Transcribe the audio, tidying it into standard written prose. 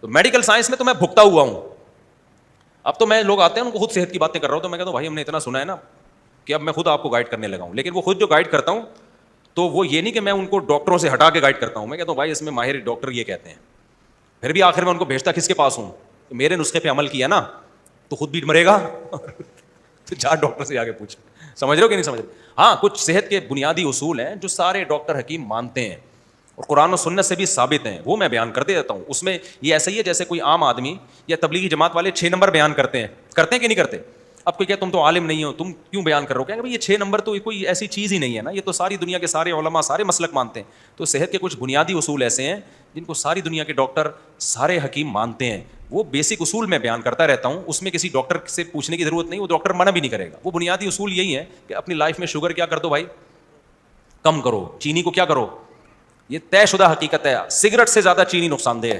تو medical science میں تو میں بھگتا ہوا ہوں. اب تو میں لوگ آتے ہیں ان کو خود صحت کی باتیں کر رہا ہوں تو میں کہتا ہوں بھائی ہم نے اتنا سنا ہے نا کہ اب میں خود آپ کو گائڈ کرنے لگا ہوں. لیکن وہ خود جو گائڈ کرتا ہوں تو وہ یہ نہیں کہ میں ان کو ڈاکٹروں سے ہٹا کے گائڈ کرتا ہوں. میں کہتا ہوں بھائی اس میں ماہر ڈاکٹر یہ کہتے ہیں. پھر بھی آخر میں ان کو بھیجتا کس کے پاس ہوں؟ میرے نسخے پہ عمل کیا نا تو خود بھی مرے گا تو جا ڈاکٹر سے آگے پوچھ. سمجھ رہے ہو کہ نہیں سمجھ رہے؟ ہاں کچھ صحت کے بنیادی اصول ہیں جو سارے ڈاکٹر حکیم مانتے ہیں اور قرآن و سنت سے بھی ثابت ہیں, وہ میں بیان کر دیتا ہوں. اس میں یہ ایسا ہی ہے جیسے کوئی عام آدمی یا تبلیغی جماعت والے 6 نمبر بیان کرتے ہیں کہ نہیں کرتے؟ اب کوئی کہ تم تو عالم نہیں ہو, تم کیوں بیان کر رہے ہو؟ کہ بھائی یہ 6 نمبر تو کوئی ایسی چیز ہی نہیں ہے نا, یہ تو ساری دنیا کے سارے علماء سارے مسلک مانتے ہیں. تو صحت کے کچھ بنیادی اصول ایسے ہیں جن کو ساری دنیا کے ڈاکٹر سارے حکیم مانتے ہیں. وہ بیسک اصول میں بیان کرتا رہتا ہوں, اس میں کسی ڈاکٹر سے پوچھنے کی ضرورت نہیں, وہ ڈاکٹر منع بھی نہیں کرے گا. وہ بنیادی اصول یہی ہے کہ اپنی لائف میں شوگر کیا کر دو بھائی, کم کرو. چینی کو کیا کرو, یہ طے شدہ حقیقت ہے. سگریٹ سے زیادہ چینی نقصان دہ ہے.